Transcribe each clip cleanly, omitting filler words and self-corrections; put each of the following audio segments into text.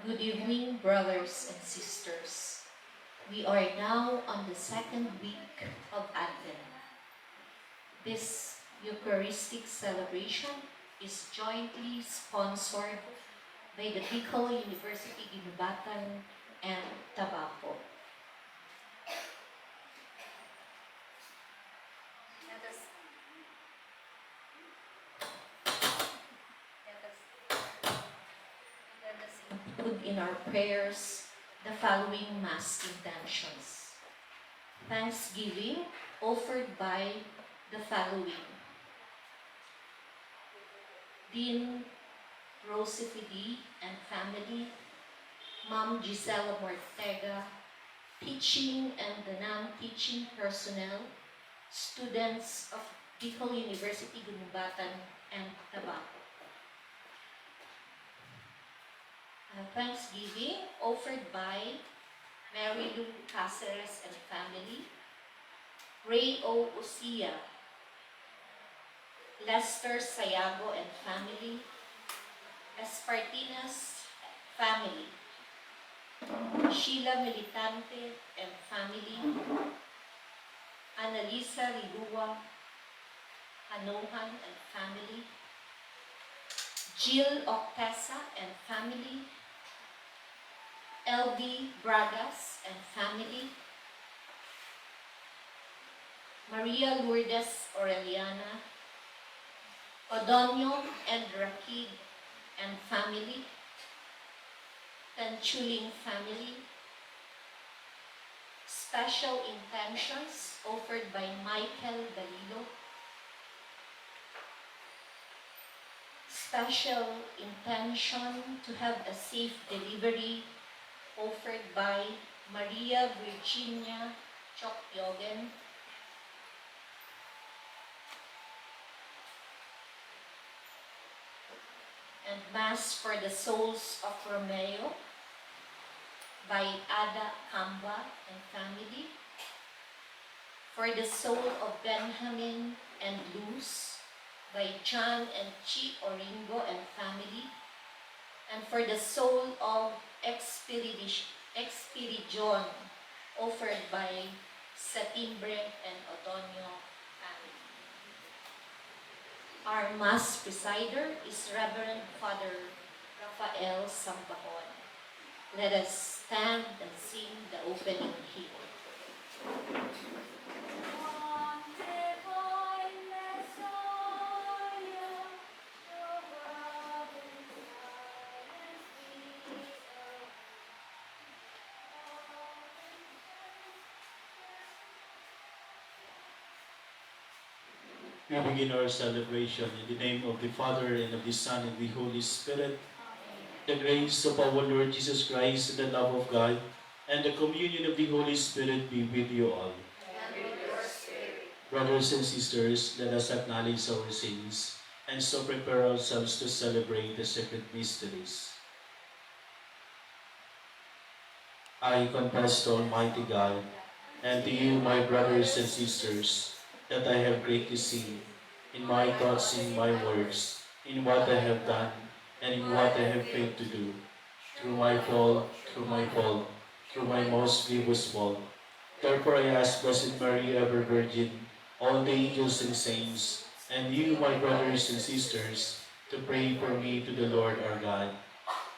Good evening, brothers and sisters. We are now on the second week of Advent. This Eucharistic celebration is jointly sponsored by the Bicol University Ginubatan and Tabaco. Include in our prayers the following Mass intentions. Thanksgiving offered by the following: Dean Rosifidi and family, Ma'am Gisela Mortega, teaching and the non-teaching personnel, students of Bicol University Ginubatan and Tabaco. Thanksgiving offered by Mary Lou Caceres and family, Ray O. Usia, Lester Sayago and family, Espartinas family, Sheila Militante and family, Annalisa Rilua, Hanohan and family, Jill Octesa and family, LV Bragas and family, Maria Lourdes Aureliana, Odonio and Rakid and family, Tanchuling family. Special intentions offered by Michael Galilo. Special intention to have a safe delivery offered by Maria Virginia Chokyogen. And Mass for the souls of Romeo by Ada Camba and family. For the soul of Benjamin and Luz by John and Chi Oringo and family. And for the soul of Expirijon offered by Satimbre and Otonio family. Our Mass presider is Reverend Father Rafael Sambahon. Let us stand and sing the opening hymn. We begin our celebration in the name of the Father, and of the Son, and the Holy Spirit. The grace of our Lord Jesus Christ, and the love of God, and the communion of the Holy Spirit be with you all. And with your spirit. Brothers and sisters, let us acknowledge our sins, and so prepare ourselves to celebrate the sacred mysteries. I confess to Almighty God, and to you, my brothers and sisters, that I have greatly sinned in my thoughts, in my words, in what I have done, and in what I have failed to do. Through my fault, through my most grievous fault. Therefore I ask Blessed Mary, ever Virgin, all the angels and saints, and you, my brothers and sisters, to pray for me to the Lord our God.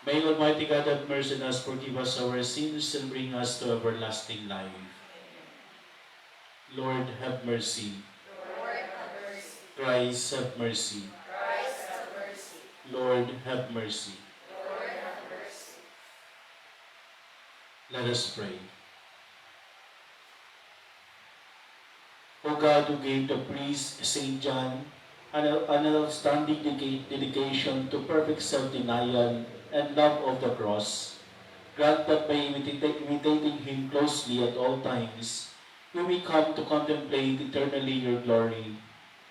May Almighty God have mercy on us, forgive us our sins, and bring us to everlasting life. Lord, have mercy. Lord, have mercy. Christ, have mercy. Christ, have mercy. Lord, have mercy. Lord, have mercy. Let us pray. O God, who gave the priest St. John an outstanding dedication to perfect self-denial and love of the cross, grant that by imitating him closely at all times, we may come to contemplate eternally your glory.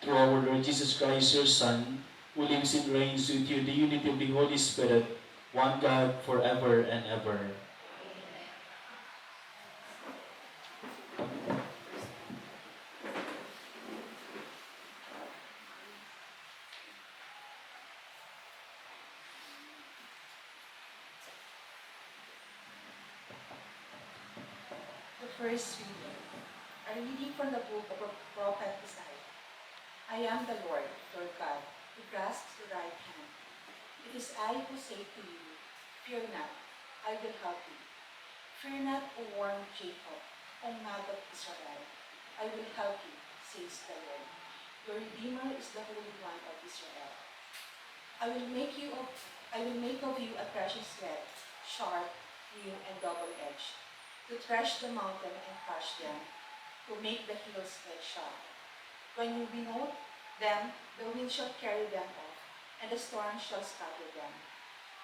Through our Lord Jesus Christ, your Son, who lives and reigns with you in the unity of the Holy Spirit, one God, forever and ever. First reading. A reading from the book of Prophet Isaiah. I am the Lord, your God, who grasps the right hand. It is I who say to you, fear not, I will help you. Fear not, O worm Jacob, O maggot Israel. I will help you, says the Lord. Your Redeemer is the Holy One of Israel. I will make of you a threshing sled, sharp, new, and double-edged, to thresh the mountain and crush them, to make the hills like chaff. When you winnow them, the wind shall carry them off, and the storm shall scatter them.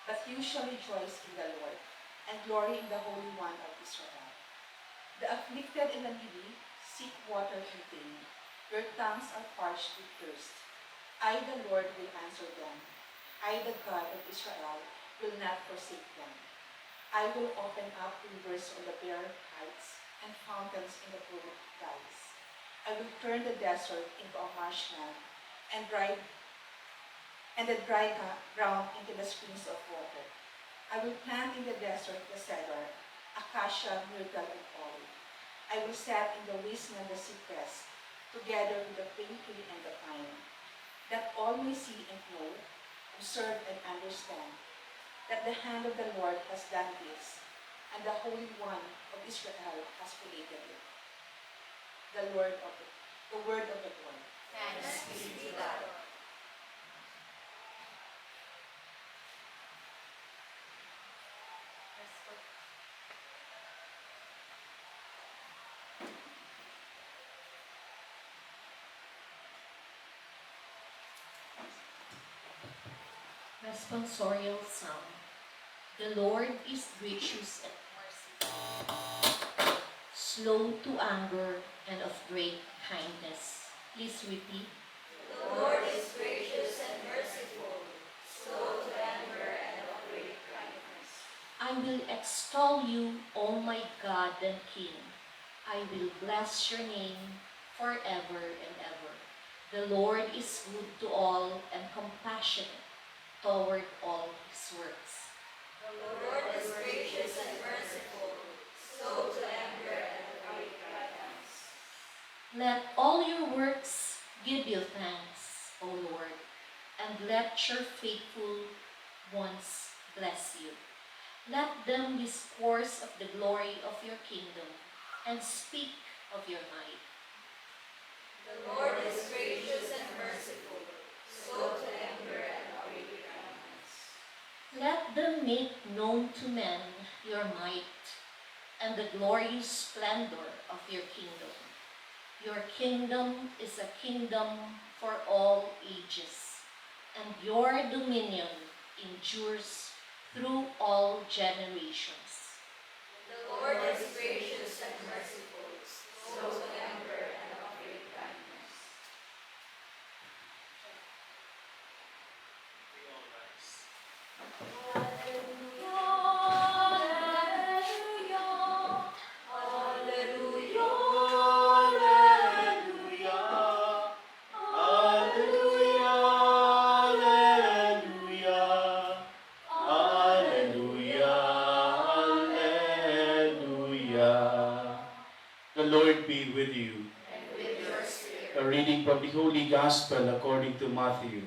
But you shall rejoice in the Lord, and glory in the Holy One of Israel. The afflicted and the needy seek water in vain. Your tongues are parched with thirst. I, the Lord, will answer them. I, the God of Israel, will not forsake them. I will open up rivers on the bare heights and fountains in the broad valleys. I will turn the desert into a marshland and the dry ground into the springs of water. I will plant in the desert the cedar, acacia, myrtle, and olive. I will set in the wasteland the cypress, together with the plane tree and the pine, that all may see and know, observe and understand, that the hand of the Lord has done this, and the Holy One of Israel has created it. The word of the Lord. Thanks be to God. Responsorial Psalm. The Lord is gracious and merciful, slow to anger and of great kindness. Please repeat. The Lord is gracious and merciful, slow to anger and of great kindness. I will extol you, O my God and King. I will bless your name forever and ever. The Lord is good to all and compassionate toward all his works. The Lord is gracious and merciful, slow to anger and of great kindness. Let all your works give you thanks, O Lord, and let your faithful ones bless you. Let them discourse of the glory of your kingdom and speak of your might. The Lord is gracious and merciful, slow to anger and of great kindness. Let them make known to men your might and the glorious splendor of your kingdom. Your kingdom is a kingdom for all ages, and your dominion endures through all generations. The Lord is gracious and merciful, slow to anger and of great kindness. The Lord be with you. And with your spirit. A reading from the Holy Gospel according to Matthew.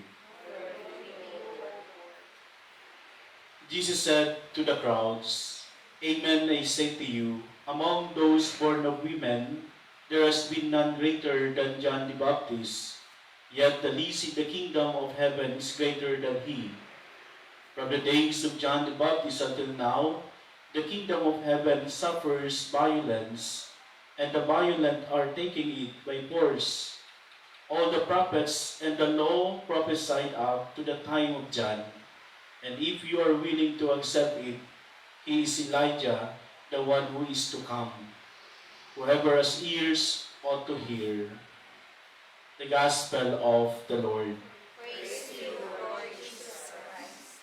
Jesus said to the crowds, Amen, I say to you, among those born of women, there has been none greater than John the Baptist, yet the least in the kingdom of heaven is greater than he. From the days of John the Baptist until now, the kingdom of heaven suffers violence, and the violent are taking it by force. All the prophets and the law prophesied up to the time of John. And if you are willing to accept it, he is Elijah, the one who is to come. Whoever has ears ought to hear. The Gospel of the Lord. Praise to you, Lord Jesus Christ.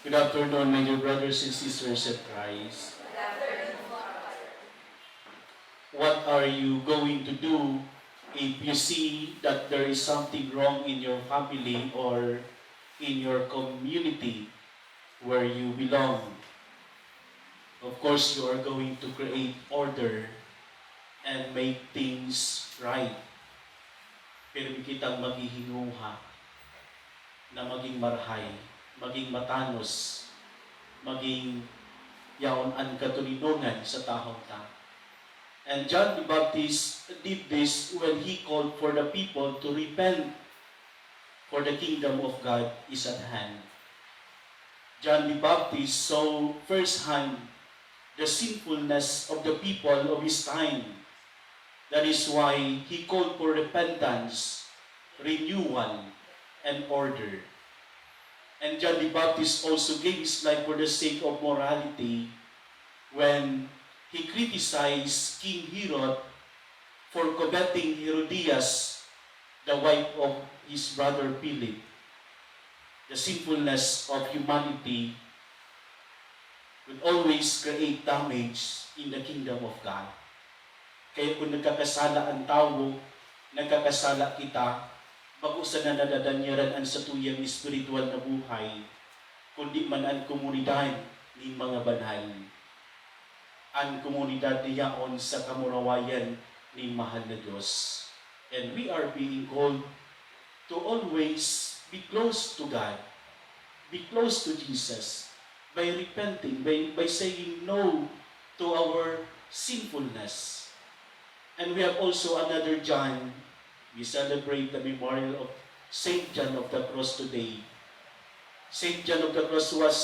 Good afternoon, my dear brothers and sisters in Christ. Good afternoon, Father. What are you going to do if you see that there is something wrong in your family or in your community where you belong? Of course, you are going to create order and make things right. Pero di kitang maghihinguha na maging marhay, maging matanos, maging yaon ang katulinungan sa tahong ta. And John the Baptist did this when he called for the people to repent, for the kingdom of God is at hand. John the Baptist saw firsthand the sinfulness of the people of his time. That is why he called for repentance, renewal, and order. And John the Baptist also gave his life for the sake of morality when he criticized King Herod for coveting Herodias, the wife of his brother Philip. The sinfulness of humanity will always create damage in the kingdom of God. Kaya kung nagkakasala ang tao, nagkakasala kita, bago sa nanadadanyaran ang satuyang espiritual na buhay, kundi man ang komunidad ng mga banal. Ang komunidad niyaon sa kamurawayan ni mahal na Diyos. And we are being called to always be close to God, be close to Jesus, by repenting, by saying no to our sinfulness. And we have also another John. We celebrate the memorial of Saint John of the Cross today. Saint John of the Cross was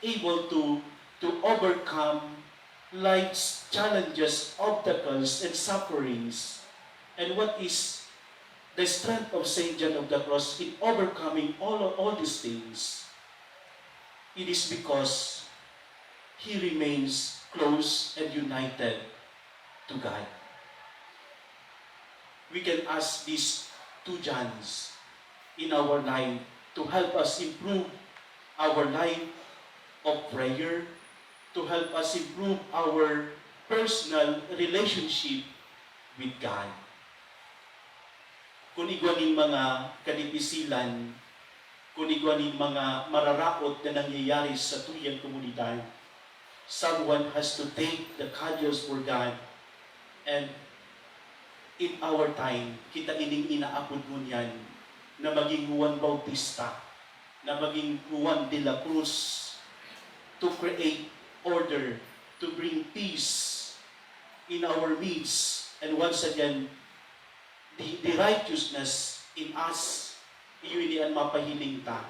able to overcome life's challenges, obstacles, and sufferings. And what is the strength of Saint John of the Cross in overcoming all these things? It is because he remains close and united to God. We can ask these two Johns in our life to help us improve our life of prayer, to help us improve our personal relationship with God. Kung igwaning mga kadipisilan, kung igwaning mga mararaot na nangyayari sa tuyang komunidad, someone has to take the cudgels for God. And in our time, kita ining inaapod mo niyan na maging Juan Bautista, na maging Juan de la Cruz, to create order, to bring peace in our midst. And once again, the righteousness in us, iyon ang mapahiling ta.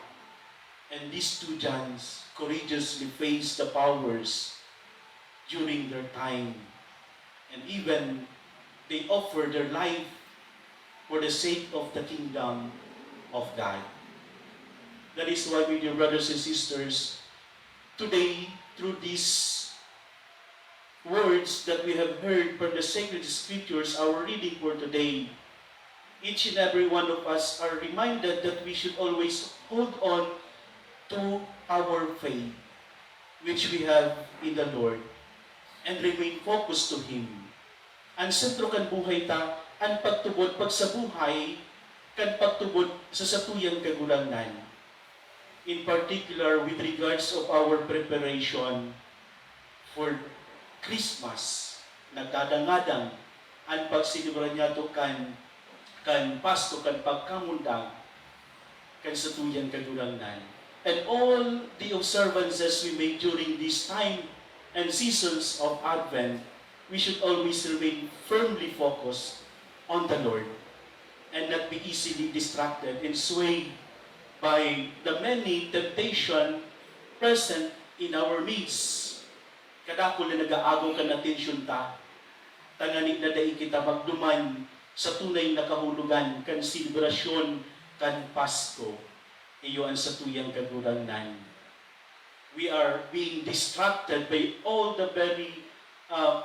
And these two Johns courageously faced the powers during their time. And even they offered their life for the sake of the kingdom of God. That is why, my dear brothers and sisters, today, through these words that we have heard from the sacred scriptures, our reading for today, each and every one of us are reminded that we should always hold on to our faith, which we have in the Lord, and remain focused to Him. Ang sentro kan buhay ta, ang pagtubod pag sa buhay, kan pagtubod sa satuyang kagulangan. In particular, with regards of our preparation for Christmas, nagdadangadang ang pagsinibra niya to kan Pasko, kan pagkamundang, kan satuyang kagulangan. And all the observances we make during this time and seasons of Advent, we should always remain firmly focused on the Lord and not be easily distracted and swayed by the many temptation present in our midst. Kadako na nag-aagaw ka na atensyon ta, tanganig na dahil kita magduman sa tunay na kahulugan kan selebrasyon kan Pasko, iyo ang satuyang kagulangan. We are being distracted by all the very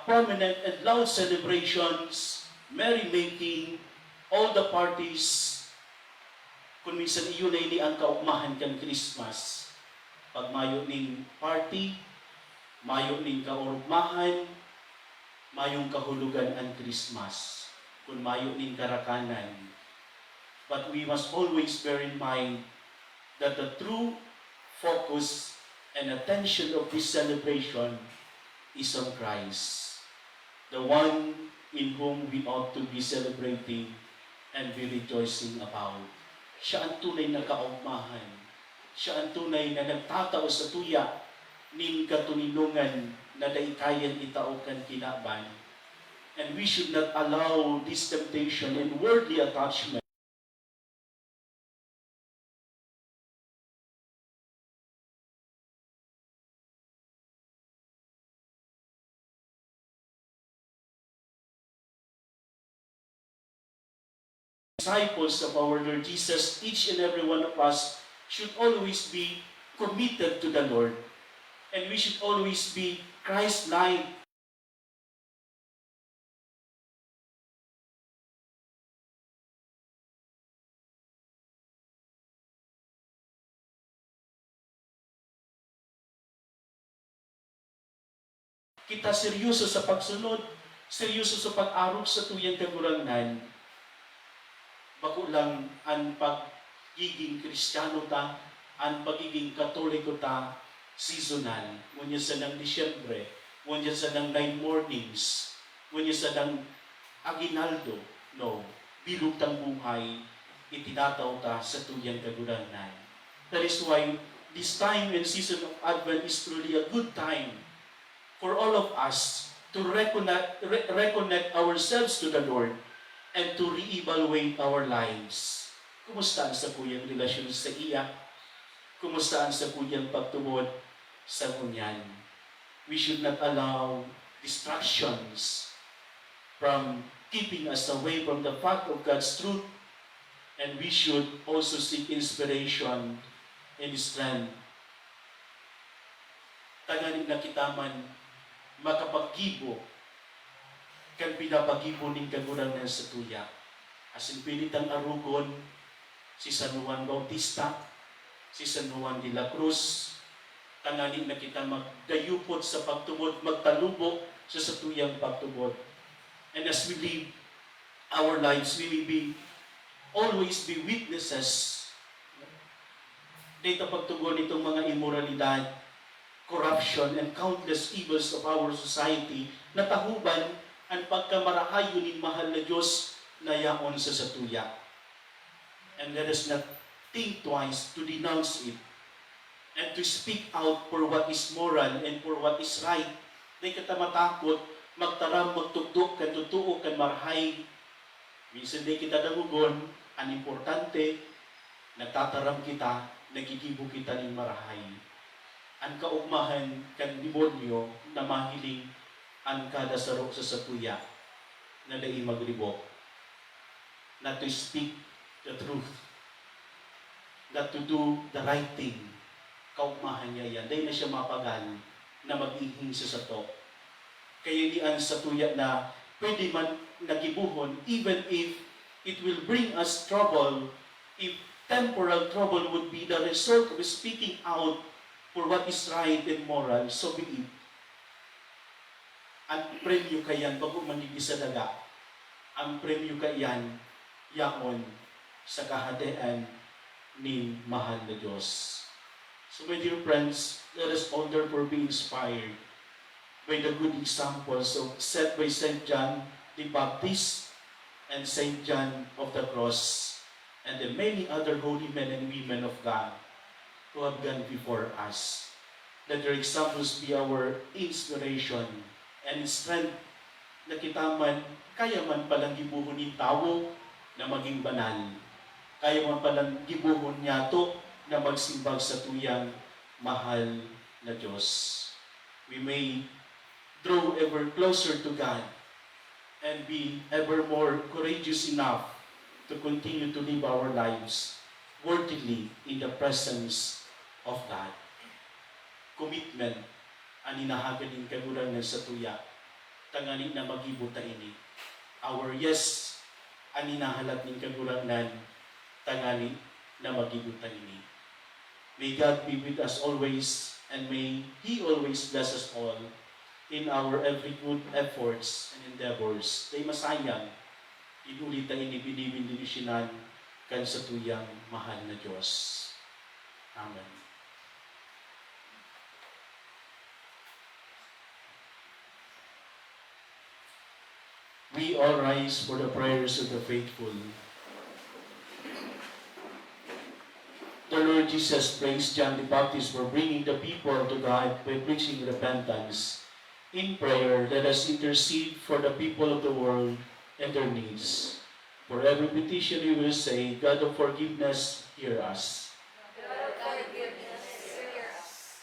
prominent and loud celebrations, merrymaking, all the parties. Kung minsan iyon ay ang kaugmahan kan Christmas. Pag mayo ning party, mayo ning kaurugmahan, mayong kahulugan ang Christmas. Kung mayo ning karakanan. But we must always bear in mind that the true focus and attention of this celebration is on Christ, the one in whom we ought to be celebrating and be rejoicing about. Siya ang tunay na kaugmahan. Siya ang tunay na nagtatao sa tuya nin katuninungan na daikayan itaukan kinaban. And we should not allow this temptation and worldly attachment disciples of our Lord Jesus, each and every one of us should always be committed to the Lord. And we should always be Christ-like. Kita seryoso sa pagsunod, seryoso sa pag-arog sa tuyang kagurangan. Bako lang ang pagiging Kristiyano ta, ang pagiging Katoliko ta, seasonal. Ngunit sa ng Disyembre, ngunit sa ng 9 mornings, ngunit sa ng aginaldo, no, bilog tang buhay, itinataw ta sa tuyang kagurangan. That is why this time and season of Advent is truly a good time for all of us to reconnect ourselves to the Lord and to reevaluate our lives. Kumusta ang sa kuyang relasyon sa iya? Kumusta ang sa kuyang pagtubod sa ngunyan? We should not allow distractions from keeping us away from the fact of God's truth, and we should also seek inspiration and strength. Taganin na kita man makapaggibo kan pinapagibo ning kagurangan sa tuya. Asin pinitang arugon si San Juan Bautista, si San Juan de la Cruz, tanganin na kita magdayupot sa pagtubod, magtalubok sa tuyang pagtubod. And as we live our lives, we will always be witnesses. Dito pagtugon itong mga immoralidad, corruption, and countless evils of our society, natahuban ang pagkamarahayo ni mahal na Diyos na yaon sa satuya. And let us not think twice to denounce it and to speak out for what is moral and for what is right. Di kita matakot, magtaram, magtugtog, kan totoo, kan marahay. Minsan di kita damugon, ang importante, nagtataram kita, nagigibo kita ng marahay. Ang kaugmahan kan demonyo na mahiling ang kada sarok sa satuya na laing magribok. Not to speak the truth. Not to do the right thing. Kaugmahan niya yan. Dahil na siya mapagal na mag-ihing sa sato. Kaya diyan sa tuya na pwede man nagibuhon even if it will bring us trouble, if temporal trouble would be the result of speaking out for what is right and moral, so be it. Ang premyo kayan, bago manigdi sa daga, ang premyo kayan, yaon sa kahadian ni mahal na Diyos. So my dear friends, let us all therefore be inspired by the good examples set by St. John the Baptist and St. John of the Cross and the many other holy men and women of God who have gone before us. Let their examples be our inspiration and strength na kita man, kaya man palang gibuhon ni tao na maging banal. Kaya man palang gibuhon niya to na magsimbag sa tuyang mahal na Diyos. We may draw ever closer to God and be ever more courageous enough to continue to live our lives worthily in the presence of God. Commitment ang inahagaling kagurangan sa tuya. Tanganin na magibuta ini. Our yes ang inahalat ng kagurangan. Tanganin na magibuta ini. May God be with us always and may He always bless us all in our every good efforts and endeavors. Tay masayang inulit ang inibinibin dinisyonan kan sa tuyang mahal na Diyos. Amen. we all rise for the prayers of the faithful. The Lord Jesus praised John the Baptist for bringing the people to God by preaching repentance. In prayer, let us intercede for the people of the world and their needs. For every petition we will say, God of forgiveness, hear us. God of forgiveness, hear us.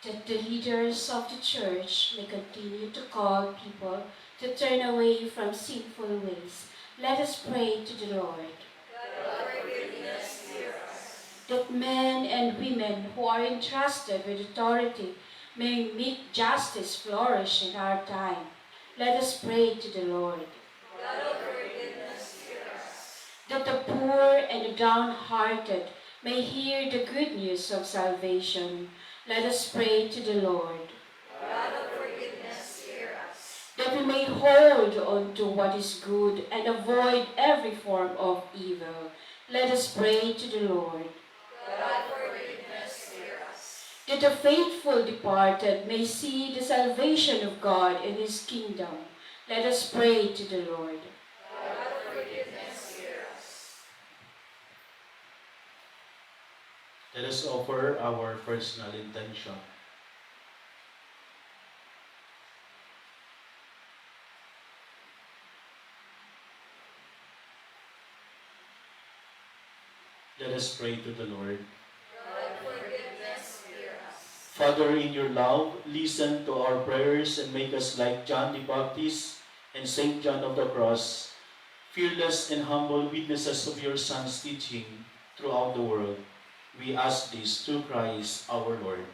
That the leaders of the church may continue to call people to turn away from sinful ways. Let us pray to the Lord. God of forgiveness, hear us. That men and women who are entrusted with authority may make justice flourish in our time. Let us pray to the Lord. God of forgiveness, hear us. That the poor and the downhearted may hear the good news of salvation. Let us pray to the Lord. God of forgiveness, hear us. That we may hold on to what is good and avoid every form of evil. Let us pray to the Lord. God of forgiveness, hear us. That the faithful departed may see the salvation of God in His kingdom. Let us pray to the Lord. God of forgiveness, hear us. Let us offer our personal intention. Let us pray to the Lord. God of forgiveness, hear us. Father, in your love, listen to our prayers and make us like John the Baptist and Saint John of the Cross, fearless and humble witnesses of your Son's teaching throughout the world. We ask this through Christ our Lord.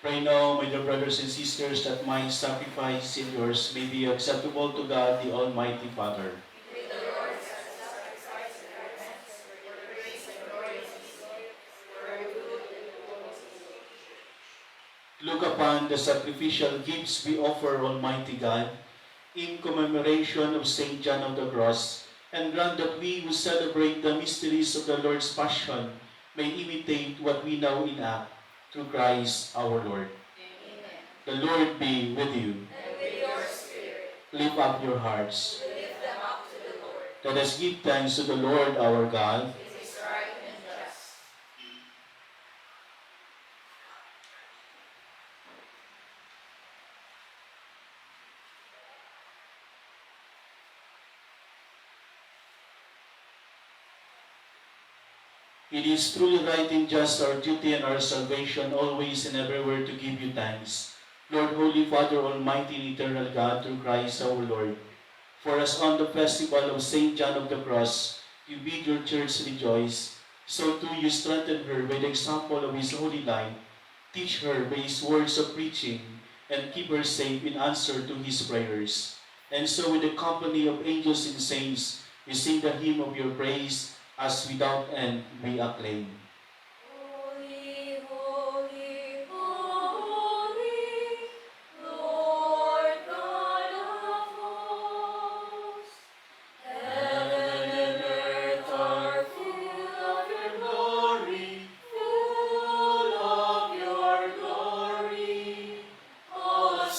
Pray now, my dear brothers and sisters, that my sacrifice and yours may be acceptable to God, the Almighty Father. May the Lord accept the sacrifice and our thanks for the grace and glory of His name, for our good and the whole of His church. Look upon the sacrificial gifts we offer, Almighty God, in commemoration of Saint John of the Cross, and grant that we who celebrate the mysteries of the Lord's Passion may imitate what we now enact through Christ our Lord. Amen. The Lord be with you. And with your spirit, Lift up your hearts. we lift them up to the Lord. Let us give thanks to the Lord our God. It is right and just. It is truly right and just, our duty and our salvation, always and everywhere to give you thanks. Lord, Holy Father, Almighty and Eternal God, through Christ our Lord. For as on the festival of Saint John of the Cross, You bid your church rejoice. So too you strengthen her by the example of his holy life. Teach her by his words of preaching, and keep her safe in answer to his prayers. And so with the company of angels and saints, we sing the hymn of your praise, as without end we acclaim. Holy, holy, holy, Lord God of hosts. Heaven and earth are full of your glory, full of your glory.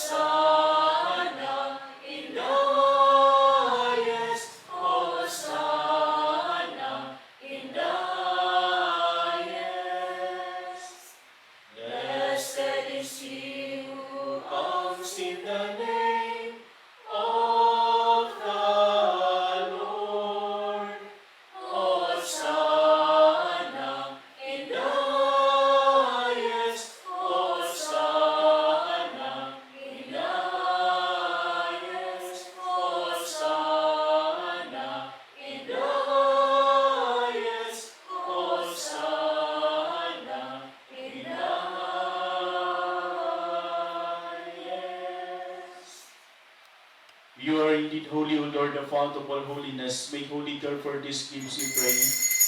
Hosanna in the highest, Hosanna in the highest. Blessed is he who comes in the name of the Lord. Hosanna in the highest, Hosanna in the highest, Hosanna in the highest, Hosanna in the highest. You are indeed holy, O Lord, the fount of all holiness. Make holy therefore these gifts, we pray,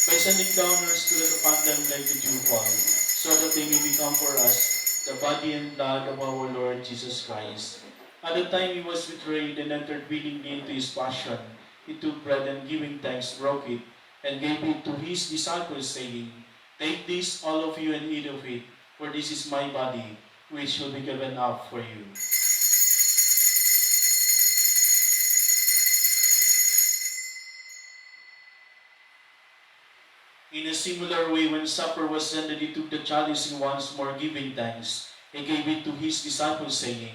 by sending down your Spirit upon them like the dewfall, so that they may become for us the body and blood of our Lord Jesus Christ. At the time he was betrayed and entered willingly into his passion, he took bread and giving thanks, broke it, and gave it to his disciples, saying, Take this, all of you, and eat of it, for this is my body, which will be given up for you. In a similar way, when supper was ended, he took the chalice and once more giving thanks, he gave it to his disciples, saying,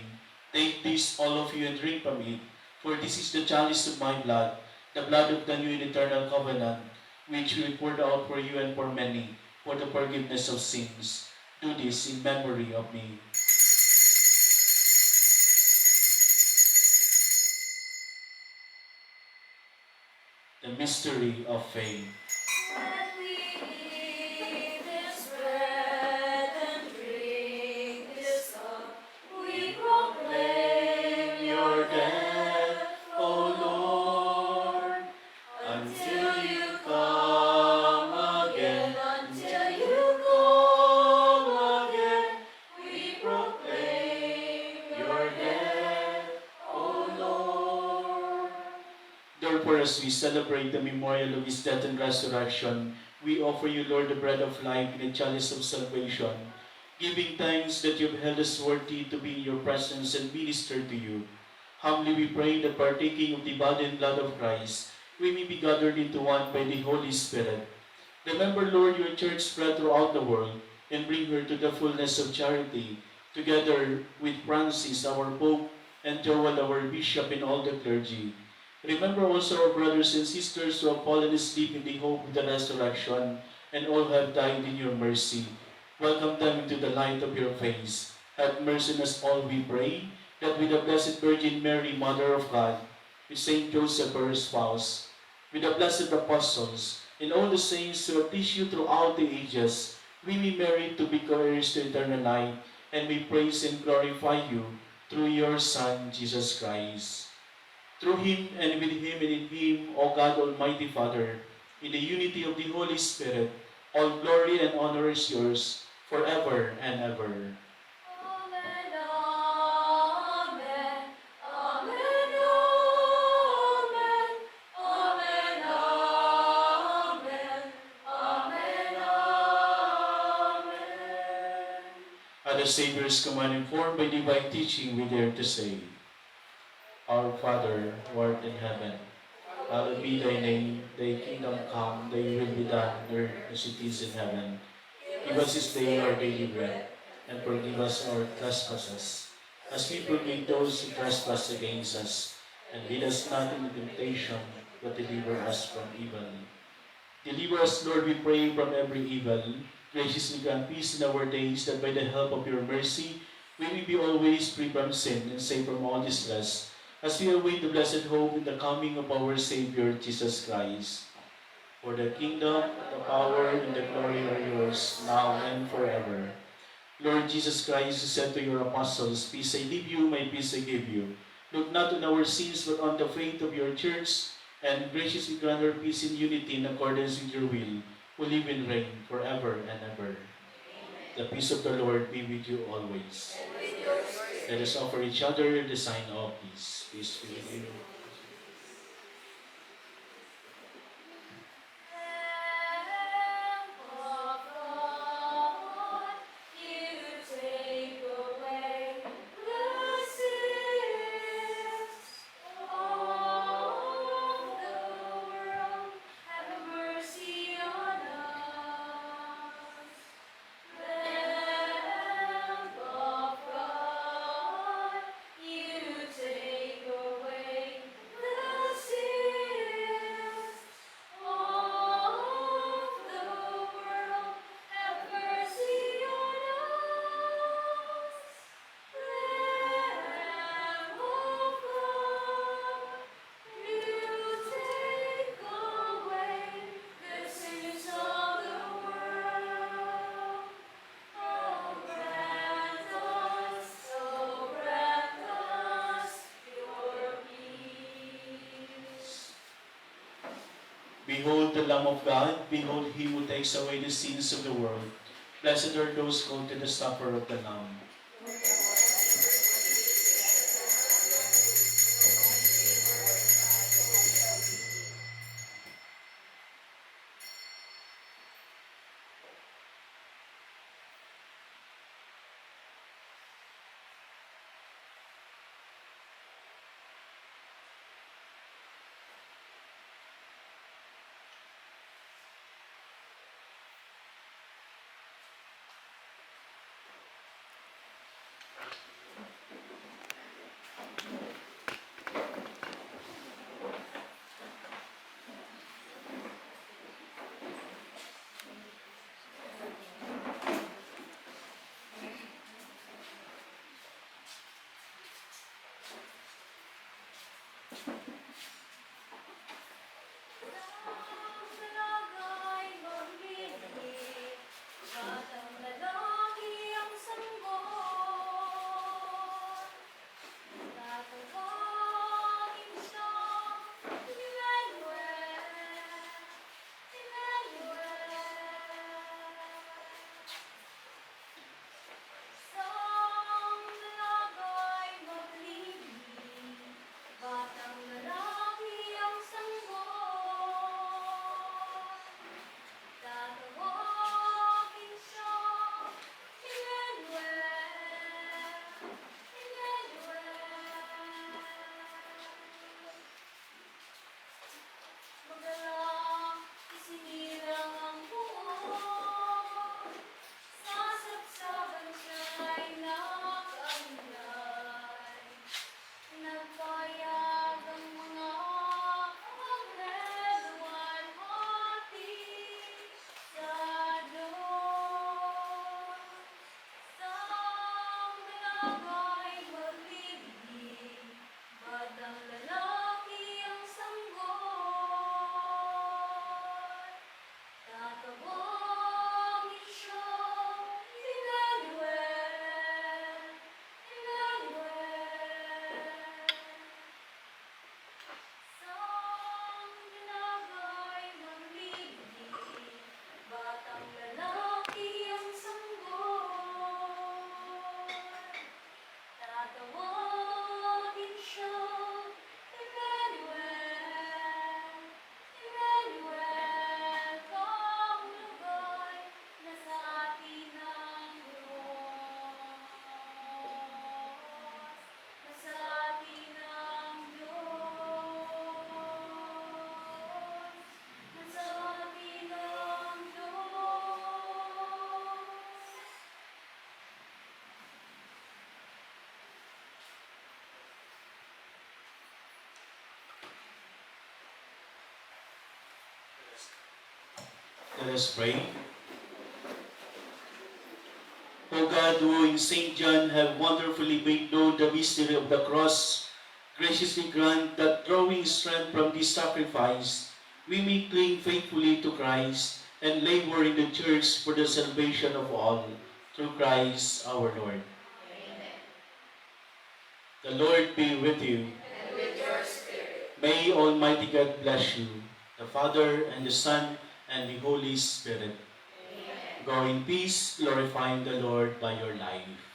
Take this, all of you, and drink from it, for this is the chalice of my blood, the blood of the new and eternal covenant, which will be poured out for you and for many, for the forgiveness of sins. Do this in memory of me. The mystery of faith. When we eat this bread and drink this cup, we proclaim your death, O Lord, until you come again. Until you come again, we proclaim your death, O Lord. Therefore, as we celebrate the memorial of his death and resurrection, we offer you, Lord, the bread of life and the chalice of salvation, giving thanks that you have held us worthy to be in your presence and minister to you. Humbly we pray that partaking of the body and blood of Christ, we may be gathered into one by the Holy Spirit. Remember, Lord, your church spread throughout the world, and bring her to the fullness of charity, together with Francis, our Pope, and Joel, our Bishop, and all the clergy. Remember also our brothers and sisters who have fallen asleep in the hope of the resurrection, and all who have died in your mercy. Welcome them into the light of your face. Have mercy on us all, we pray, that with the Blessed Virgin Mary, Mother of God, with Saint Joseph, her spouse, with the blessed apostles, and all the saints who have teach you throughout the ages, we may merit to be heirs to eternal life, and we praise and glorify you through your Son, Jesus Christ. Through him, and with him, and in him, O God, Almighty Father, in the unity of the Holy Spirit, all glory and honor is yours, forever and ever. Amen, amen, amen, amen, amen, amen, amen. At the Savior's command, informed by divine teaching, we dare to say, Our Father, who art in heaven, hallowed be thy name, thy kingdom come, thy will be done on earth as it is in heaven. Give us this day our daily bread, and forgive us our trespasses, as we forgive those who trespass against us. And lead us not into temptation, but deliver us from evil. Deliver us, Lord, we pray, from every evil. Graciously grant peace in our days, that by the help of your mercy, we may be always free from sin and safe from all distress, as we await the blessed hope in the coming of our Savior, Jesus Christ. For the kingdom, the power, and the glory are yours, now and forever. Lord Jesus Christ, you said to your apostles, Peace I leave you, my peace I give you. Look not on our sins, but on the faith of your church, and graciously grant her peace and unity in accordance with your will, who live and reign forever and ever. The peace of the Lord be with you always. Let us offer each other the sign of peace. Peace be with you. Behold the Lamb of God, behold he who takes away the sins of the world. Blessed are those called to the supper of the Lamb. Let us pray. O God, who in St. John have wonderfully made known the mystery of the cross, graciously grant that drawing strength from this sacrifice, we may cling faithfully to Christ and labor in the church for the salvation of all, through Christ our Lord. Amen. The Lord be with you. And with your spirit. May Almighty God bless you, the Father, and the Son, and the Holy Spirit. Amen. Go in peace, glorifying the Lord by your life.